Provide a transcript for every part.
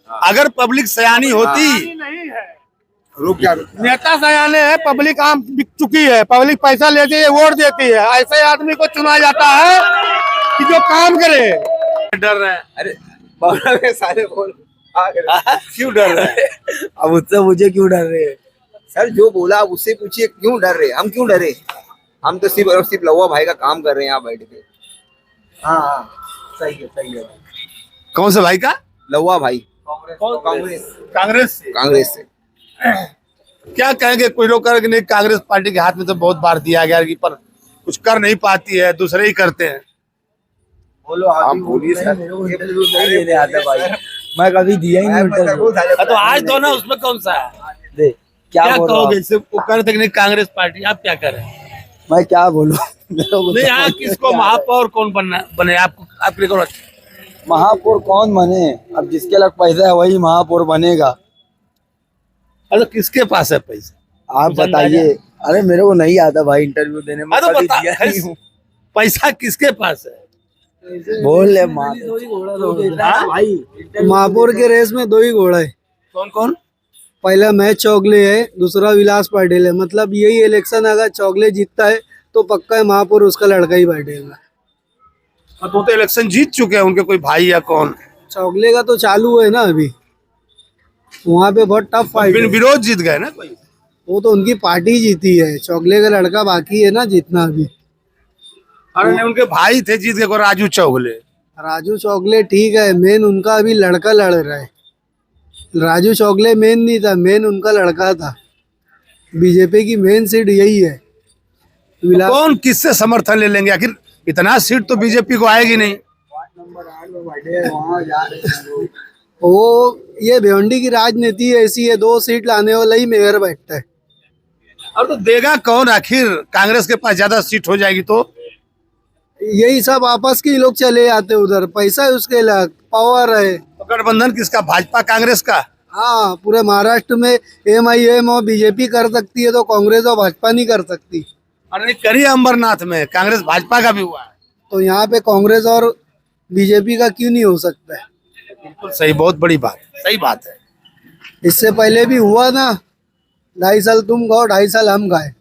अगर पब्लिक सयानी होती, रुक जा। नेता सयाने है, पब्लिक आम बिक चुकी है, पब्लिक पैसा लेती है, वोट देती है। ऐसे आदमी को चुना जाता है कि जो काम करे। डर रहे हैं। अरे बाबा के सारे बोल क्यों डर रहे हैं? अब उससे मुझे क्यों डर रहे हैं? सर जो बोला आप उससे पूछिए, क्यों डर रहे? हम क्यों डरे? हम तो सिर्फ और सिर्फ लौवा भाई का काम कर रहे हैं यहाँ बैठ के। हाँ सही है। कौन से भाई का? लौवा भाई कांग्रेस कांग्रेस से। क्या कहेंगे? कोई लोग कह नहीं, कांग्रेस पार्टी के हाथ में तो बहुत बार दिया गया कि पर कुछ कर नहीं पाती है, दूसरे ही करते हैं। बोलो आप बोलिए सर। नहीं देने आता भाई, मैं कभी दिया ही नहीं इंटरव्यू। तो आज दो ना, उसमें कौन सा है? दे क्या बोल रहा कहोगे? हूँ? इससे वो कह रहे थे कि नहीं कांग्रेस पार्टी, आप क्या करें? मैं क्या बोलूं? नहीं, यहाँ किसको महापौर कौन बने आपको? आपके कौन? महापौर कौन बने? अब जिसके लग पैसा है वही महापौर बनेगा। अरे किसके पास है पैसा? आप बताइए। अरे मेरे को नहीं आता भाई इंटरव्यू देने में, तो कभी बता, दिया नहीं हूँ। पैसा किसके पास है? बोल ले भाई, महापौर के रेस में दो ही घोड़ा है। कौन कौन? पहला मैच चौगले है, दूसरा विलास पाटिल है। मतलब यही इलेक्शन अगर चौगले जीतता है तो पक्का है महापौर उसका लड़का ही बैठेगा। अब वो तो इलेक्शन जीत चुके हैं, उनके कोई भाई या कौन? चौगले का तो चालू है ना अभी, वहाँ पे बहुत टफ फाइट है। विरोध जीत गए ना कोई? वो तो उनकी पार्टी जीती है, चौगले का लड़का बाकी है ना जीतना अभी। अरे नहीं, उनके भाई थे जीत गए, राजू चौगले। राजू चौगले ठीक है, मेन उनका अभी लड़का लड़ रहा है। राजू चौगले मेन नहीं था, मेन उनका लड़का था। बीजेपी की मेन सीट यही है। विलास कौन किससे समर्थन ले लेंगे? आखिर इतना सीट तो बीजेपी को आएगी नहीं। वो ये भिवंडी की राजनीति ऐसी है, 2 सीट लाने वाला ही मेयर बैठता है। और तो देगा कौन? आखिर कांग्रेस के पास ज्यादा सीट हो जाएगी तो यही सब आपस के ही लोग चले जाते उधर, पैसा है उसके लग, पावर है। तो गठबंधन किसका? भाजपा कांग्रेस का? हाँ, पूरे महाराष्ट्र में MIM और बीजेपी कर सकती है तो कांग्रेस और भाजपा नहीं कर सकती। अरे नहीं, करी अम्बरनाथ में कांग्रेस भाजपा का भी हुआ है। तो यहाँ पे कांग्रेस और बीजेपी का क्यों नहीं हो सकता है? बिल्कुल सही, बहुत बड़ी बात, सही बात है। इससे पहले भी हुआ ना, 2.5 साल तुम खाओ 2.5 साल हम खाए।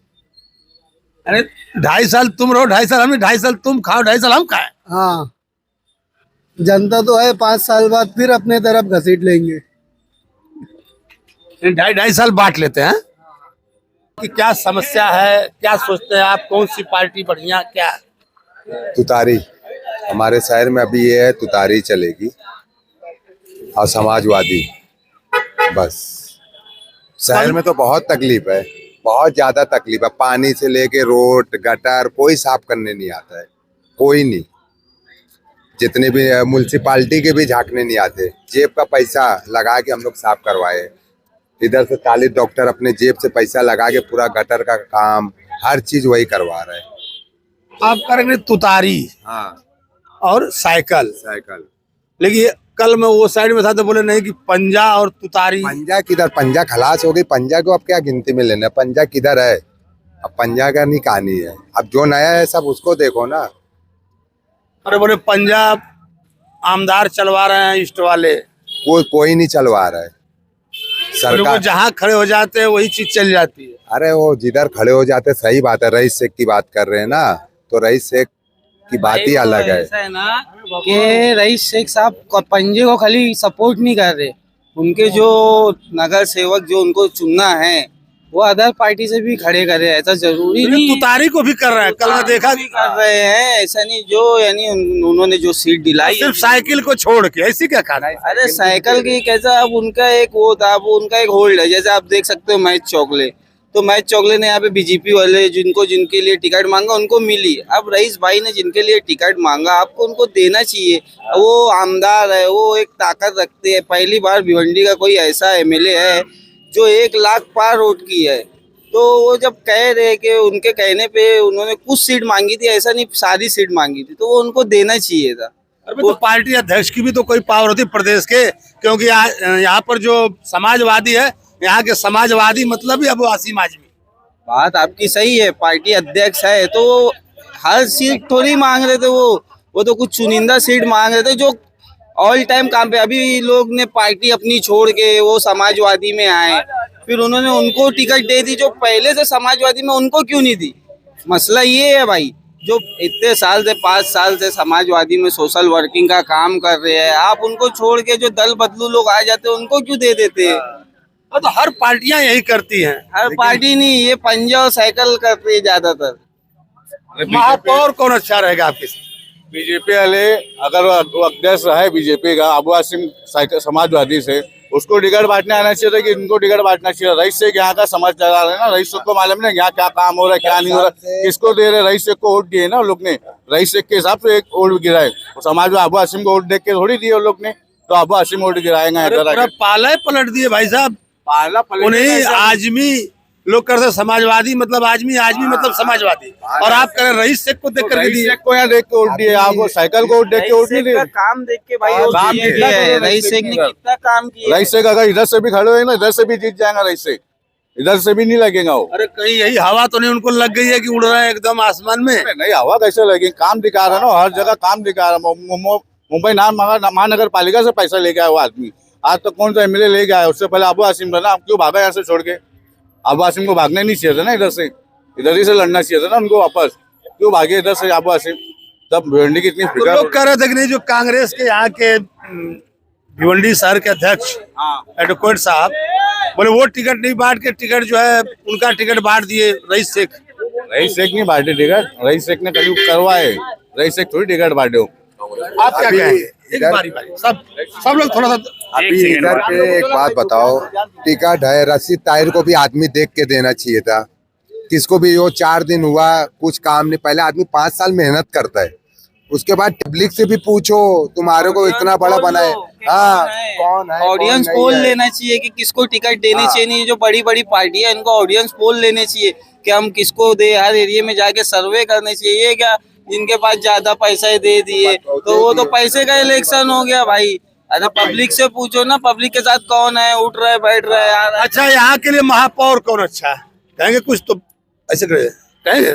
अरे 2.5 साल तुम रहो, 2.5 साल हम, 2.5 साल तुम खाओ, 2.5 साल हम खाए। हाँ, जनता तो है 5 साल बाद फिर अपने तरफ घसीट लेंगे। 2.5 साल बांट लेते हैं कि क्या समस्या है, क्या सोचते हैं आप? कौन सी पार्टी बढ़िया? क्या तुतारी हमारे शहर में अभी ये है, तुतारी चलेगी और समाजवादी। बस शहर में तो बहुत तकलीफ है, बहुत ज्यादा तकलीफ है। पानी से लेके रोड गटर कोई साफ करने नहीं आता है, कोई नहीं। जितने भी म्युनिसिपालिटी के भी झांकने नहीं आते, जेब का पैसा लगा के हम लोग साफ करवाए। इधर से 40 डॉक्टर अपने जेब से पैसा लगा के पूरा गटर का काम, हर चीज वही करवा रहे हैं। आप करेंगे? तुतारी हाँ, और साइकिल। लेकिन कल मैं वो साइड में था तो बोले नहीं कि पंजा और तुतारी। पंजा किधर? पंजा खलास हो गई। पंजा को अब क्या गिनती में लेना है? पंजा किधर है? अब पंजा का नहीं कहानी है। अब जो नया है सब उसको देखो ना। अरे बोले पंजाब आमदार चलवा रहे हैं इस्ट वाले। कोई नहीं चलवा रहा है। सरकार जहाँ खड़े हो जाते हैं वही चीज चल जाती है। अरे वो जिधर खड़े हो जाते, सही बात है। रईस शेख की बात कर रहे हैं ना, तो रईस शेख की बात ही अलग है। ऐसा है ना कि रईस शेख साहब पंजे को खाली सपोर्ट नहीं कर रहे, उनके जो नगर सेवक जो उनको चुनना है वो अदर पार्टी से भी खड़े कर रहे हैं। ऐसा जरूरी नहीं तुतारी को भी कर रहा है, कल मैं देखा भी कर रहे हैं। ऐसा नहीं, जो यानी उन्होंने जो सीट दिलाई सिर्फ साइकिल को छोड़ के, ऐसी क्या खाना है? अरे साइकिल की कैसा, अब उनका एक वो था, अब उनका एक होल्ड है। जैसे आप देख सकते हो महेश चौगले, तो महेश चौगले ने यहाँ पे बीजेपी वाले जिनके लिए टिकट मांगा उनको मिली। अब रईस भाई ने जिनके लिए टिकट मांगा आपको उनको देना चाहिए। वो आमदार है, वो एक ताकत रखते हैं। पहली बार भिवंडी का कोई ऐसा MLA है जो 1 लाख पार वोट की है। तो वो जब कह रहे कि उनके कहने पे उन्होंने कुछ सीट मांगी थी, ऐसा नहीं सारी सीट मांगी थी, तो वो उनको देना चाहिए था। तो पार्टी अध्यक्ष की भी तो कोई पावर होती प्रदेश के, क्योंकि यहाँ पर जो समाजवादी है, यहाँ के समाजवादी मतलब ही अबू आसिम आजमी। बात आपकी सही है, पार्टी अध्यक्ष है तो हर सीट थोड़ी मांग रहे थे। वो तो कुछ चुनिंदा सीट मांग रहे थे जो ऑल टाइम काम पे। अभी लोग ने पार्टी अपनी छोड़ के वो समाजवादी में आए, फिर उन्होंने उनको टिकट दे दी जो पहले से समाजवादी में, उनको क्यों नहीं दी? मसला ये है भाई, जो इतने साल से 5 साल से समाजवादी में सोशल वर्किंग का काम कर रहे हैं, आप उनको छोड़ के जो दल बदलू लोग आ जाते हैं उनको क्यों दे देते हैं? तो हर पार्टियां यही करती हैं। हर पार्टी नहीं, ये पंजा और साइकिल करती है ज्यादातर। महापौर कौन अच्छा रहेगा आपके साथ? बीजेपी वाले अगर वो अध्यक्ष रहे बीजेपी का अबू आसिम समाजवादी से, उसको टिकट बांटने आना चाहिए था कि इनको टिकट बांटना चाहिए। रईस शेख यहाँ का समझ चला रहे ना, रईस शेख को मालूम नहीं यहाँ क्या काम हो रहा है क्या नहीं हो रहा है, किसको दे रहे। रईस शेख को वोट दिए ना लोग ने, रईस शेख के हिसाब से एक वोट गिराए। समाज में अबू आसिम को वोट देख के थोड़ी दिए लोग ने, तो अबू आसिम वोट गिराएंगे। पूरा पाला ही पलट दिए भाई साहब। पाला पलट उन्हें आजमी लोग करते समाजवादी मतलब आजमी, आजमी मतलब समाजवादी, और आप कह रहे रईस शेख को देख करके रईस दिए। शेख को यहाँ देख के वोट दिए, आपको साइकिल को वोट देख के वोट नहीं दिए। काम देख के भाई काम कितना है, रईस शेख ने कितना काम किया। रईस शेख अगर इधर से भी खड़े हुए ना, इधर से भी जीत जाएगा रईस शेख, इधर से भी नहीं लगेगा वो। अरे कहीं यही हवा तो नहीं उनको लग गई है कि उड़ रहा है एकदम आसमान में? नहीं, हवा कैसे लगी, काम दिखा रहा है ना, हर जगह काम दिखा रहा है। मुंबई महानगर पालिका से पैसा लेके आया वो आदमी, आज तक कौन सा एमएलए ले गया है? उससे पहले अबू आसिम था ना, क्यों भागा यहाँ से छोड़ के? अबू आसिम को भागना नहीं चाहिए था ना, इधर से, इधर ही से लड़ना चाहिए था ना उनको वापस, क्यों भागे इधर से अबू आसिम? तब भिवंडी की इतनी तो लोग कह रहे थे कि नहीं, जो कांग्रेस के यहाँ के भिवंडी शहर के अध्यक्ष एडवोकेट साहब बोले वो टिकट नहीं बांट के, टिकट जो है उनका टिकट बांट दिए रईस शेख। रईस शेख नहीं बांटे टिकट, रईस शेख ने कभी करवाए, रईस शेख थोड़ी टिकट बांटे हो। आप क्या कहेंगे? एक बारी सब लोग थोड़ा सा अभी इधर पे एक बात बताओ, टिकट है, रसीद ताहिर को भी आदमी देख के देना चाहिए था। किसको भी वो 4 दिन हुआ कुछ काम नहीं, पहले आदमी 5 साल मेहनत करता है, उसके बाद पब्लिक से भी पूछो तुम्हारे को इतना बड़ा बनाए। हाँ, कौन है? ऑडियंस पोल लेना चाहिए कि किसको टिकट देनी चाहिए। नहीं, जो बड़ी बड़ी पार्टी है इनको ऑडियंस पोल लेने चाहिए कि हम किसको दे, हर एरिया में जाके सर्वे करने चाहिए। ये क्या जिनके पास ज्यादा पैसे दे दिए तो वो तो पैसे का इलेक्शन हो गया भाई। अरे पब्लिक से पूछो ना, पब्लिक के साथ कौन है, उठ रहा है बैठ रहा है यार। अच्छा, यहाँ के लिए महापौर कौन अच्छा है कहेंगे? कुछ तो ऐसे कहेंगे।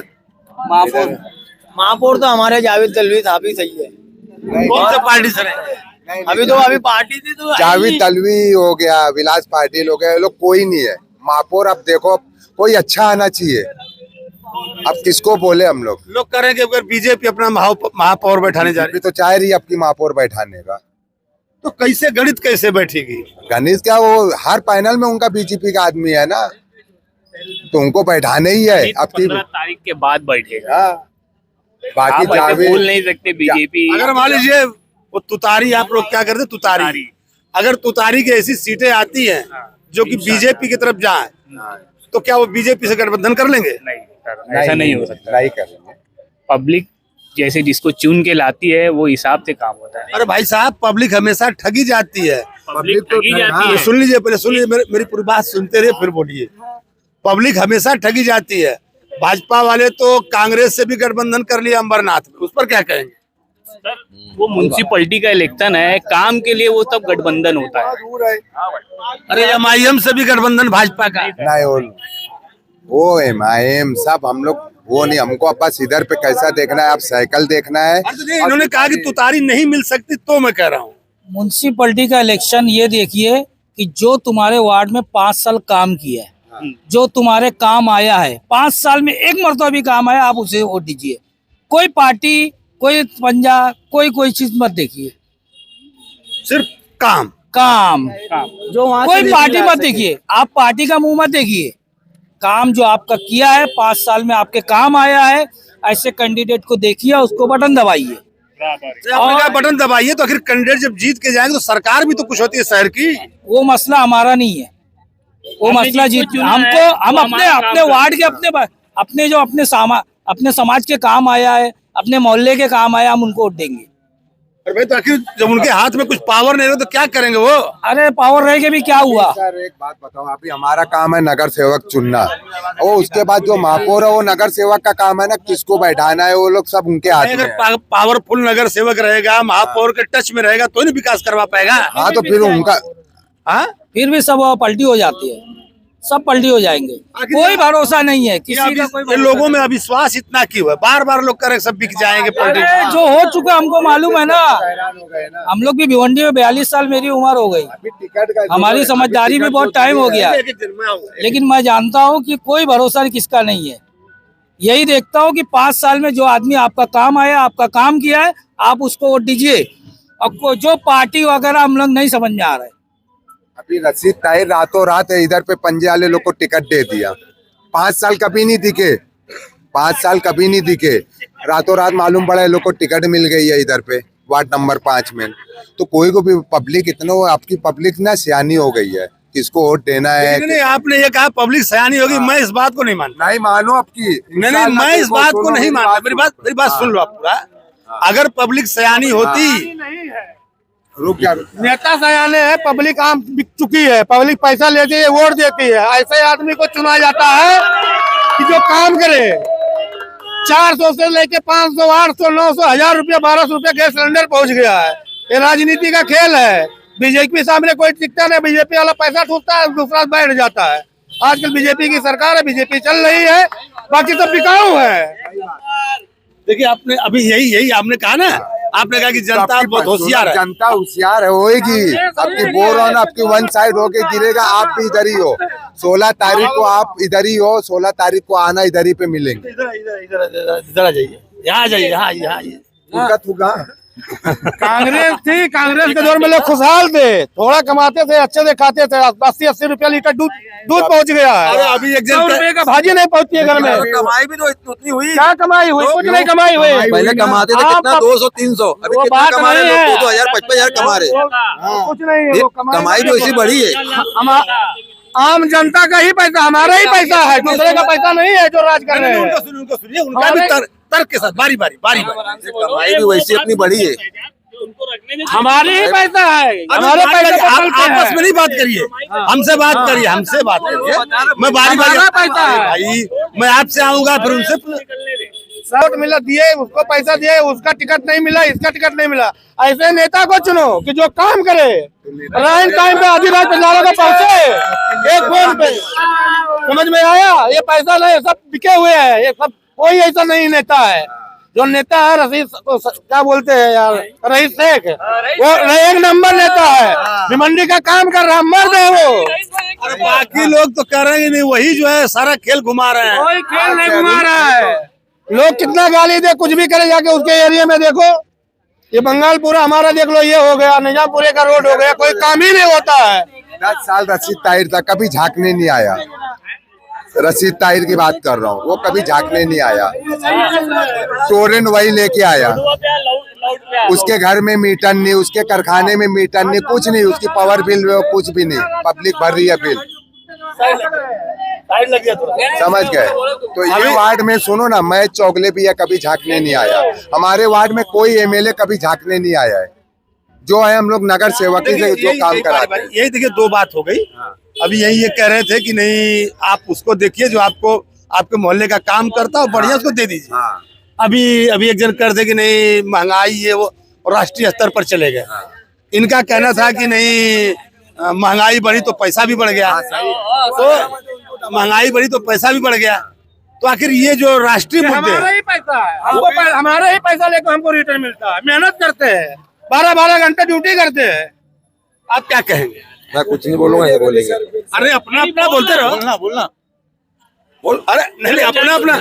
महापौर तो हमारे जावेद तलवी साहब ही सही है। कौन सी पार्टी से रहे? अभी पार्टी थी तो जावेद तलवी हो गया, विलास पाटिल हो गया, ये लोग कोई नहीं है। महापौर अब देखो कोई अच्छा आना चाहिए, अब किसको बोले हम लोग? लोग कह रहे हैं कि अगर बीजेपी अपना महापौर बैठाने जा रही अभी तो चाह रही है आपकी महापौर बैठाने का, तो कैसे गणित कैसे बैठेगी? गणेश क्या, वो हर पैनल में उनका बीजेपी का आदमी है ना, तो उनको बैठाने ही है। अब की 15 तारीख के बाद बैठेगा। बाकी आप ऐसे जावेद बोल नहीं सकते बीजेपी। अगर मान लीजिए वो तुतारी, आप लोग क्या करते तुतारी, अगर तुतारी की ऐसी सीटें आती हैं जो कि बीजेपी की तरफ जाए, तो क्या वो बीजेपी से गठबंधन कर लेंगे? ऐसा नहीं हो सकता। नहीं करेंगे। पब्लिक जैसे जिसको चुन के लाती है वो हिसाब से काम होता है। अरे भाई साहब, पब्लिक हमेशा ठगी जाती है। पब्लिक ठगी जाती है। सुन लीजिए, पहले सुन लीजिए, मेरी पूरी बात सुनते रहिए फिर बोलिए। पब्लिक हमेशा ठगी जाती है। भाजपा वाले तो कांग्रेस से भी गठबंधन कर लिया अमरनाथ में, उस पर क्या कहेंगे? वो म्युनिसिपैलिटी का इलेक्शन है, काम के लिए वो तब गठबंधन होता है। अरे एमआईएम से भी गठबंधन भाजपा का। नहीं, वो एमआईएम सब हम लोग वो नहीं, हमको अब बस इधर पे कैसा देखना है, अब साइकिल देखना है। इन्होंने कहा कि तुतारी नहीं मिल सकती, तो मैं कह रहा हूँ म्युनिसिपैलिटी का इलेक्शन ये देखिए कि जो तुम्हारे वार्ड में 5 साल काम किया है, जो तुम्हारे काम आया है, 5 साल में एक मरतबा भी काम आया, आप उसे वोट दीजिए। कोई पार्टी, कोई पंजा, कोई चीज मत देखिए, सिर्फ काम जो कोई पार्टी मत देखिए, आप पार्टी का मुंह मत देखिए। काम जो आपका किया है 5 साल में, आपके काम आया है, ऐसे कैंडिडेट को देखिए, उसको बटन दबाइए। आपने कहा बटन दबाइए, तो आखिर कैंडिडेट जब जीत के जाएंगे तो सरकार भी तो कुछ होती है शहर की। वो मसला हमारा नहीं है, वो मसला जीत हमको, हम अपने वार्ड के अपने जो अपने समाज के काम आया है, अपने मोहल्ले के काम आया, हम उनको वोट देंगे। अरे भाई, तो आखिर जब उनके हाथ में कुछ पावर नहीं रहा तो क्या करेंगे वो? अरे पावर रह के भी क्या हुआ? सर एक बात बताओ, अभी हमारा काम है नगर सेवक चुनना, वो उसके बाद जो महापौर है वो नगर सेवक का काम है ना, किसको बैठाना है, वो लोग सब उनके हाथ में है। पावरफुल नगर सेवक रहेगा, महापौर के टच में रहेगा तो नहीं विकास करवा पाएगा। हाँ, तो फिर उनका हाँ, फिर भी सब पलटी हो जाती है। सब पलटी हो जाएंगे। कोई भरोसा नहीं है किसी का, कोई ये लोगों में अविश्वास इतना क्यों है? बार बार लोग कह रहे सब बिक जाएंगे पलटी। अरे जो हो चुका हमको मालूम है ना, हम लोग भी भिवंडी में 42 साल मेरी उम्र हो गई, हमारी समझदारी भी बहुत टाइम हो गया, लेकिन मैं जानता हूँ कि कोई भरोसा किसका नहीं है। यही देखता हूँ कि 5 साल में जो आदमी आपका काम आया, आपका काम किया है, आप उसको वोट दीजिए। अब जो पार्टी वगैरह हम लोग नहीं समझ में आ रहा है। अभी रशीद ताहिर रातों रात इधर पे पंजे वाले लोग को टिकट दे दिया। 5 साल कभी नहीं दिखे, 5 साल कभी नहीं दिखे, रातों रात मालूम पड़ा है लोग को टिकट मिल गई है इधर पे वार्ड नंबर 5 में। तो कोई को भी पब्लिक इतना, आपकी पब्लिक ना सियानी हो गई है, किसको वोट देना है। नहीं, आपने ये कहा पब्लिक सयानी होगी, मैं इस बात को नहीं मानता। नहीं मानो आपकी, नहीं, मैं इस बात को नहीं मानता। मेरी बात सुन लो आप पूरा। अगर पब्लिक सयानी होती, रुक जा, नेता सयाने है, पब्लिक आम बिक चुकी है, पब्लिक पैसा लेती है, वोट देती है। ऐसे आदमी को चुना जाता है कि जो काम करे। 400 से लेके 500, 800, 900, 1000 रुपया, 1200 रुपया गैस सिलेंडर पहुंच गया है। ये राजनीति का खेल है। बीजेपी सामने कोई टिकता नहीं, बीजेपी वाला पैसा ठूकता है, दूसरा बैठ जाता है। आजकल बीजेपी की सरकार है, बीजेपी चल रही है, बाकी सब बिकाऊ है। देखिए आपने अभी यही आपने कहा ना, आपने कहा कि जनता बहुत होशियार है। जनता होशियार है, होएगी। आपकी बोर हो ना, आपकी वन साइड होके गिरेगा, आप भी इधर ही हो। 16 तारीख को आप इधर ही हो, 16 तारीख को आना, इधर ही पे मिलेंगे। इधर आ जाइए, यहाँ जाइए, यहाँ थूका कांग्रेस थी, कांग्रेस के दौर में लोग खुशहाल थे, थोड़ा कमाते थे, अच्छे से खाते थे। 80-80 रुपया लीटर दूध पहुंच गया है। अरे अभी 100 रुपए का भाजी नहीं पहुंची है घर में। कमाई भी तो उतनी हुई। क्या कमाई हुई? कुछ नहीं कमाई हुई। पहले कमाते थे कितना, 200-300, अभी वो कितना बात कमा रहे नहीं लोग? है। 2,000 55,000 कमा रहे। कुछ नहीं है, वो कमाई भी वैसी बढ़ी है। आम जनता का ही पैसा, हमारा ही पैसा है, दूसरे का पैसा नहीं है जो राज कर रहे हैं। उनको सुनिए, उनका भी तर्क के साथ बारी बारी कमाई भी वैसी अपनी बढ़ी है। हमारे ही पैसा है, हमारे पैसे आपस में नहीं बात करिए, हमसे बात करिए, हमसे बात करिए। मैं बारी पैसा है भाई, मैं आपसे आऊंगा फिर उनसे। वोट मिला, दिए उसको पैसा दिए, उसका टिकट नहीं मिला, इसका टिकट नहीं मिला। ऐसे नेता को चुनो कि जो काम करे, राइन टाइम पे आधी रात पंजालों को पहुंचे, एक फोन पे। समझ में आया? ये पैसा नहीं, सब बिके हुए हैं, ये सब कोई ऐसा नहीं नेता है। जो नेता है रशीद, क्या बोलते हैं यार, रईस शेख, वो 1 नंबर नेता है, भिवंडी का काम कर रहा, मर्द है वो। अरे बाकी लोग तो कर रहे ही नहीं, वही जो है सारा खेल घुमा रहे हैं। कोई खेल नहीं घुमा रहा है। लोग कितना गाली दे, कुछ भी करे, जाके उसके एरिया में देखो। ये बंगालपुरा हमारा देख लो, ये हो गया, निजामपुरे का रोड हो गया, कोई काम ही नहीं होता है। 10 साल रशीद ताहिर था, कभी झांकने नहीं आया। रशीद ताहिर की बात कर रहा हूँ, वो कभी झांकने नहीं आया। टोरेंट वही लेके आया, उसके घर में मीटर नहीं, उसके कारखाने में मीटर नहीं, कुछ नहीं, उसकी पावर बिल कुछ भी नहीं, पब्लिक भर रही है बिल। समझ गए? तो ये वार्ड में सुनो ना, मैं चौगले भी है, कभी झांकने नहीं आया। हमारे वार्ड में कोई एमएलए कभी झांकने नहीं आया है। जो है हम लोग नगर सेवक से जो काम कराते हैं। यही देखिए, 2 बात हो गई। अभी यही ये कह रहे थे कि नहीं, आप उसको देखिए जो आपको आपके मोहल्ले का काम करता हो, बढ़िया उसको दे दीजिए। अभी एक जन कर दे कि नहीं, महंगाई है वो राष्ट्रीय स्तर पर चले गए। इनका कहना था कि नहीं, महंगाई बढ़ी तो पैसा भी बढ़ गया, तो महंगाई बढ़ी तो पैसा भी बढ़ गया। तो आखिर ये जो राष्ट्रीय मुद्दे, हमारा ही पैसा है, हमारा ही पैसा लेकर हमको रिटर्न मिलता है। मेहनत करते हैं, 12-12 घंटे ड्यूटी करते हैं। आप क्या कहेंगे? मैं कुछ नहीं बोलूंगा, ये बोलेंगे। अरे अपना अपना बोलते रहो, बोलना बोल। अरे नहीं, अपना अपना